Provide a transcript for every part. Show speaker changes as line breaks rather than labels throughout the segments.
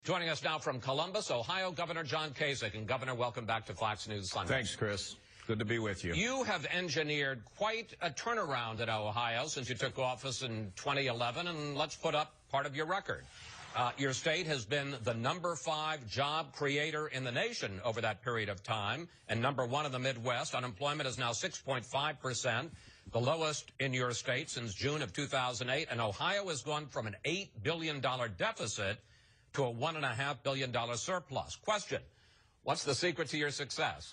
Joining us now from Columbus, Ohio, Governor John Kasich. And Governor, welcome back to Fox News Sunday.
Thanks, Chris. Good to be with you.
You have engineered quite a turnaround in Ohio since you took office in 2011, and let's put up part of your record. Your state has been the #5 job creator in the nation over that period of time, and #1 in the Midwest. Unemployment is now 6.5%, the lowest in your state since June of 2008, and Ohio has gone from an $8 billion deficit to a $1.5 billion surplus. Question, what's the secret to your success?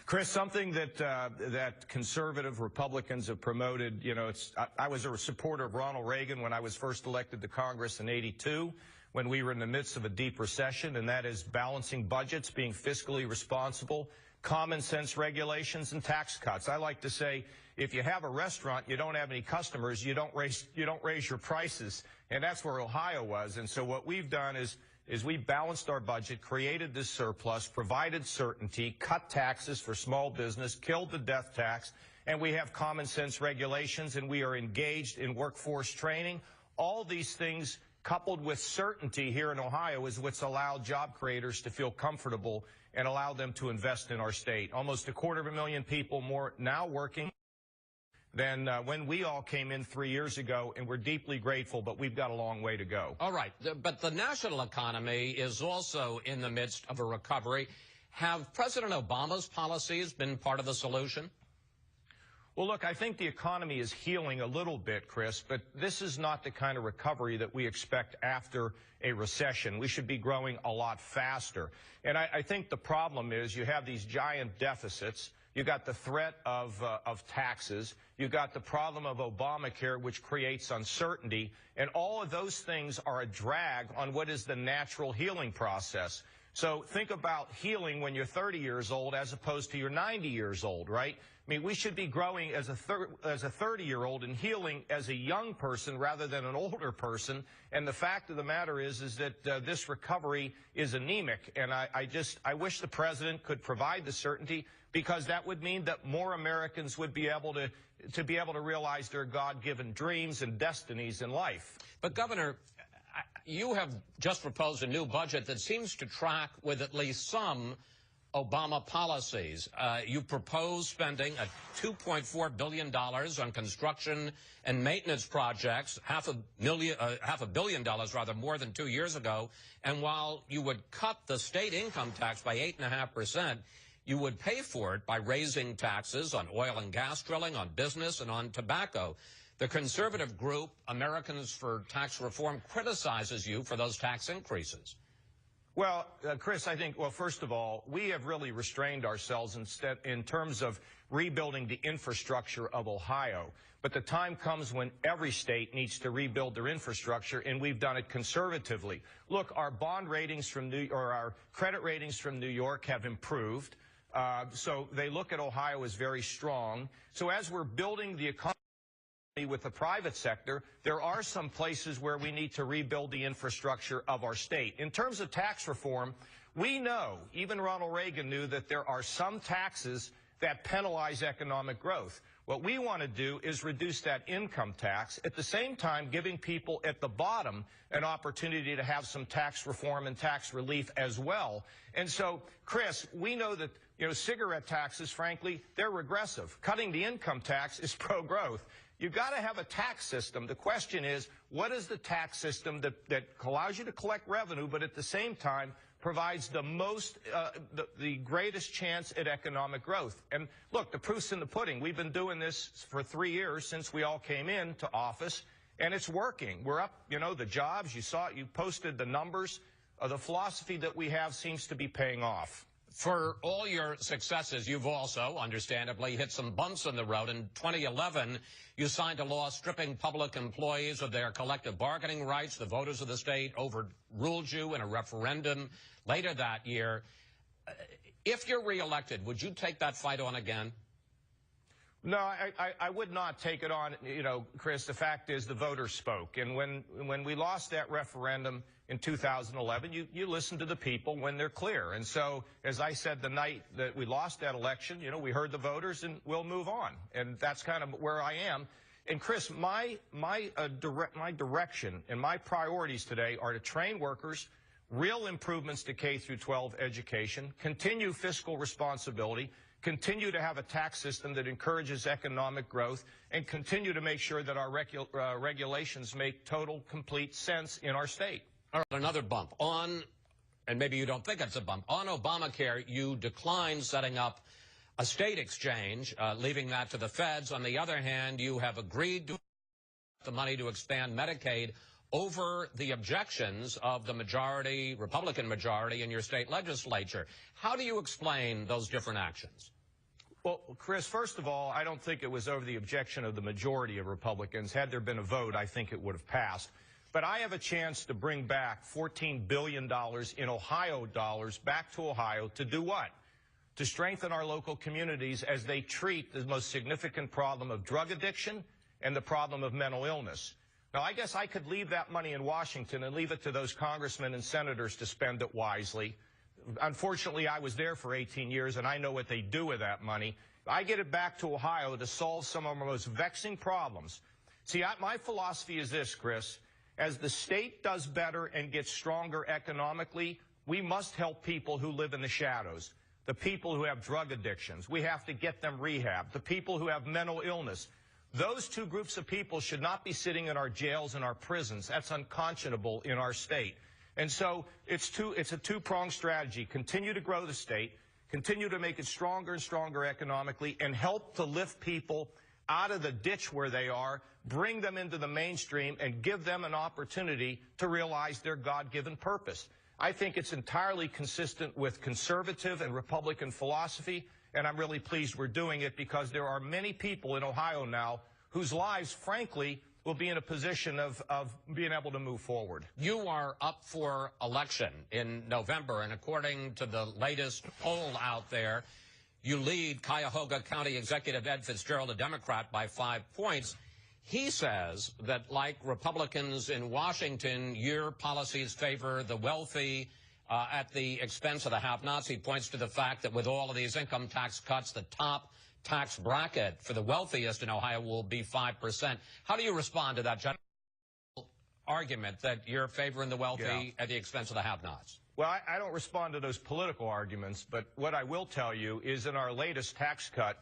Chris, something that conservative Republicans have promoted, I was a supporter of Ronald Reagan when I was first elected to Congress in '82, when we were in the midst of a deep recession, and that is balancing budgets, being fiscally responsible, common sense regulations, and tax cuts. I like to say, if you have a restaurant, you don't have any customers, you don't raise your prices, and that's where Ohio was. And so what we've done is we balanced our budget, created this surplus, provided certainty, cut taxes for small business, killed the death tax, and we have common sense regulations, and we are engaged in workforce training. All these things coupled with certainty here in Ohio is what's allowed job creators to feel comfortable and allow them to invest in our state. Almost 250,000 people more now working than when we all came in 3 years ago, and we're deeply grateful, but we've got a long way to go.
All right, but the national economy is also in the midst of a recovery. Have President Obama's policies been part of the solution?
Well, look, I think the economy is healing a little bit, Chris, but this is not the kind of recovery that we expect after a recession. We should be growing a lot faster. And I think the problem is you have these giant deficits. You got the threat of taxes. You got the problem of Obamacare, which creates uncertainty. And all of those things are a drag on what is the natural healing process. So think about healing when you're 30 years old as opposed to you're 90 years old, right? I mean, we should be growing as a 30-year-old and healing as a young person rather than an older person. And the fact of the matter is that this recovery is anemic. And I wish the president could provide the certainty, because that would mean that more Americans would be able to realize their God-given dreams and destinies in life.
But, Governor, you have just proposed a new budget that seems to track with at least some Obama policies. You propose spending $2.4 billion on construction and maintenance projects, half a billion dollars rather, more than 2 years ago. And while you would cut the state income tax by 8.5%, you would pay for it by raising taxes on oil and gas drilling, on business, and on tobacco. The conservative group, Americans for Tax Reform, criticizes you for those tax increases.
Well, Chris, I think, well, first of all, we have really restrained ourselves in terms of rebuilding the infrastructure of Ohio. But the time comes when every state needs to rebuild their infrastructure, and we've done it conservatively. Look, our bond ratings from our credit ratings from New York have improved. So they look at Ohio as very strong. So as we're building the economy with the private sector, there are some places where we need to rebuild the infrastructure of our state. In terms of tax reform, we know, even Ronald Reagan knew, that there are some taxes that penalize economic growth. What we want to do is reduce that income tax, at the same time giving people at the bottom an opportunity to have some tax reform and tax relief as well. And so, Chris, we know that, cigarette taxes, frankly, they're regressive. Cutting the income tax is pro-growth. You've got to have a tax system. The question is, what is the tax system that allows you to collect revenue, but at the same time provides the greatest chance at economic growth? And look, the proof's in the pudding. We've been doing this for 3 years since we all came into office, and it's working. We're up, the jobs. You saw it. You posted the numbers. The philosophy that we have seems to be paying off.
For all your successes, you've also, understandably, hit some bumps in the road. In 2011, you signed a law stripping public employees of their collective bargaining rights. The voters of the state overruled you in a referendum later that year. If you're reelected, would you take that fight on again?
No, I would not take it on. Chris, the fact is the voters spoke. And when we lost that referendum in 2011, you listen to the people when they're clear. And so, as I said the night that we lost that election, we heard the voters and we'll move on. And that's kind of where I am. And Chris, my direction and my priorities today are to train workers. real improvements to K through 12 education, continue fiscal responsibility, continue to have a tax system that encourages economic growth, and continue to make sure that our regulations make total, complete sense in our state.
All right, another bump. And maybe you don't think it's a bump, on Obamacare, you declined setting up a state exchange, leaving that to the feds. On the other hand, you have agreed to the money to expand Medicaid over the objections of the majority, Republican majority in your state legislature. How do you explain those different actions?
Well, Chris, first of all, I don't think it was over the objection of the majority of Republicans. Had there been a vote, I think it would have passed. But I have a chance to bring back $14 billion in Ohio dollars back to Ohio to do what? To strengthen our local communities as they treat the most significant problem of drug addiction and the problem of mental illness. Now, I guess I could leave that money in Washington and leave it to those congressmen and senators to spend it wisely. Unfortunately, I was there for 18 years, and I know what they do with that money. I get it back to Ohio to solve some of our most vexing problems. See, my philosophy is this, Chris. As the state does better and gets stronger economically, we must help people who live in the shadows, the people who have drug addictions. We have to get them rehab, the people who have mental illness. Those two groups of people should not be sitting in our jails and our prisons. That's unconscionable in our state. And so it's a two-pronged strategy. Continue to grow the state, continue to make it stronger and stronger economically, and help to lift people out of the ditch where they are, bring them into the mainstream, and give them an opportunity to realize their God-given purpose. I think it's entirely consistent with conservative and Republican philosophy, and I'm really pleased we're doing it because there are many people in Ohio now whose lives, frankly, will be in a position of being able to move forward.
You are up for election in November, and according to the latest poll out there, you lead Cuyahoga County Executive Ed Fitzgerald, a Democrat, by 5 points. He says that, like Republicans in Washington, your policies favor the wealthy at the expense of the have-nots. He points to the fact that with all of these income tax cuts, the top tax bracket for the wealthiest in Ohio will be 5%. How do you respond to that general argument that you're favoring the wealthy at the expense of the have-nots?
Well, I don't respond to those political arguments, but what I will tell you is in our latest tax cut,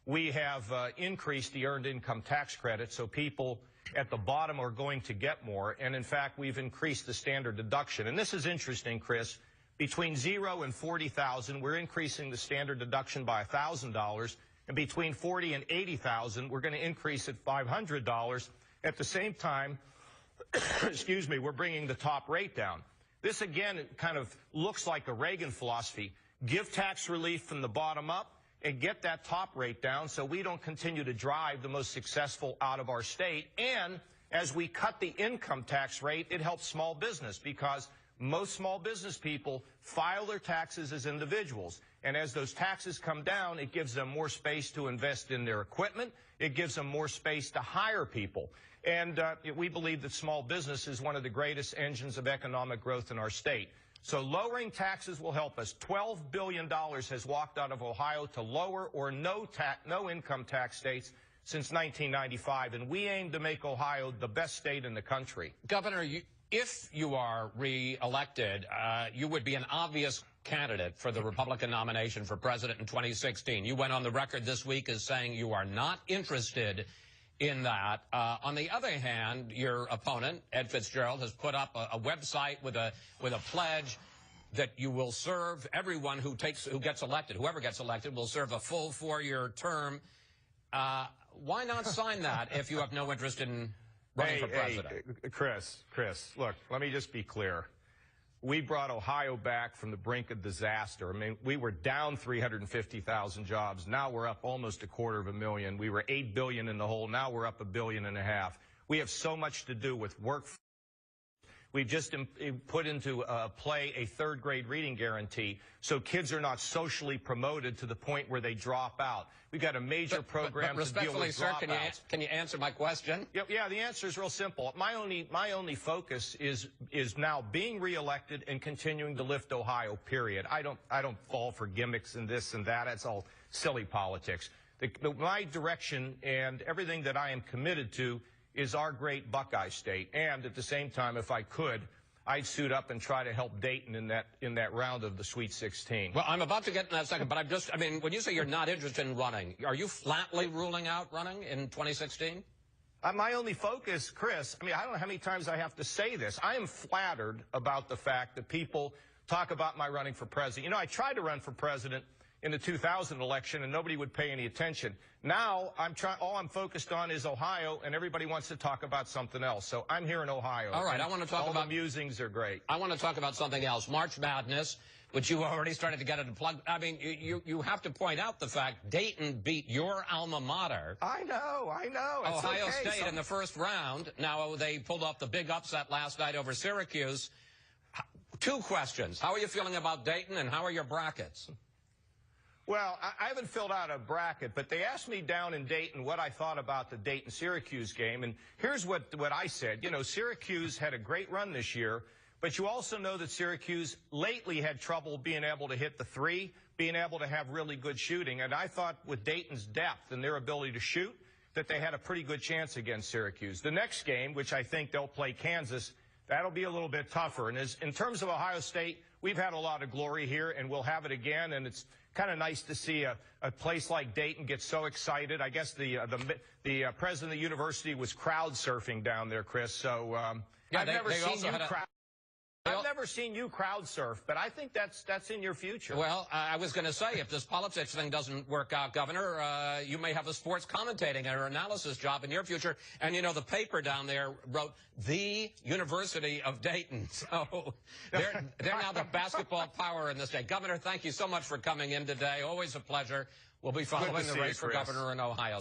we have increased the earned income tax credit, so people at the bottom are going to get more. And in fact, we've increased the standard deduction. And this is interesting, Chris. Between 0 and 40,000, we're increasing the standard deduction by $1,000. And between 40 and 80,000, we're going to increase it $500. At the same time, excuse me, we're bringing the top rate down. This, again, kind of looks like a Reagan philosophy. Give tax relief from the bottom up and get that top rate down so we don't continue to drive the most successful out of our state. And as we cut the income tax rate, it helps small business because most small business people file their taxes as individuals. And as those taxes come down, it gives them more space to invest in their equipment. It gives them more space to hire people. And we believe that small business is one of the greatest engines of economic growth in our state. So lowering taxes will help us. $12 billion has walked out of Ohio to lower or no income tax states since 1995, and we aim to make Ohio the best state in the country.
Governor, if you are re-elected, you would be an obvious candidate for the Republican nomination for president in 2016. You went on the record this week as saying you are not interested in that. On the other hand, your opponent, Ed Fitzgerald, has put up a website with a pledge that you will serve everyone who gets elected. Whoever gets elected will serve a full 4-year term. Why not sign that if you have no interest in running for president?
Chris, look, let me just be clear. We brought Ohio back from the brink of disaster. I mean, we were down 350,000 jobs. Now we're up almost 250,000. We were $8 billion in the hole. Now we're up $1.5 billion. We have so much to do with work. We've just put into play a third-grade reading guarantee so kids are not socially promoted to the point where they drop out. We've got a major program to deal with
respectfully, sir,
dropouts.
can you answer my question?
Yeah, the answer is real simple. My only focus is now being reelected and continuing to lift Ohio, period. I don't fall for gimmicks and this and that. That's all silly politics. My direction and everything that I am committed to is our great Buckeye state. And at the same time, if I could, I'd suit up and try to help Dayton in that round of the Sweet 16.
Well, I'm about to get in that second, but I mean, when you say you're not interested in running, are you flatly ruling out running in 2016?
My only focus, Chris, I mean, I don't know how many times I have to say this. I am flattered about the fact that people talk about my running for president. You know, I tried to run for president in the 2000 election, and nobody would pay any attention. Now, all I'm focused on is Ohio, and everybody wants to talk about something else. So I'm here in Ohio.
All right, I want to talk about...
All the musings are great.
I want to talk about something else. March Madness, which you already started to get it plugged. I mean, you have to point out the fact Dayton beat your alma mater.
I know. It's
Ohio
okay.
State in the first round. Now, they pulled off the big upset last night over Syracuse. Two questions. How are you feeling about Dayton, and how are your brackets?
Well, I haven't filled out a bracket, but they asked me down in Dayton what I thought about the Dayton-Syracuse game, and here's what I said. You know, Syracuse had a great run this year, but you also know that Syracuse lately had trouble being able to hit the three, being able to have really good shooting, and I thought with Dayton's depth and their ability to shoot, that they had a pretty good chance against Syracuse. The next game, which I think they'll play Kansas, that'll be a little bit tougher. And in terms of Ohio State, we've had a lot of glory here, and we'll have it again, and it's kind of nice to see a place like Dayton get so excited. I guess the president of the university was crowd surfing down there, Chris. So
yeah,
I've never seen you crowd surf, but I think that's in your future.
Well, I was going to say, if this politics thing doesn't work out, Governor, you may have a sports commentating or analysis job in your future. And, you know, the paper down there wrote, the University of Dayton. So they're now the basketball power in the state. Governor, thank you so much for coming in today. Always a pleasure. We'll be following the race for governor in Ohio.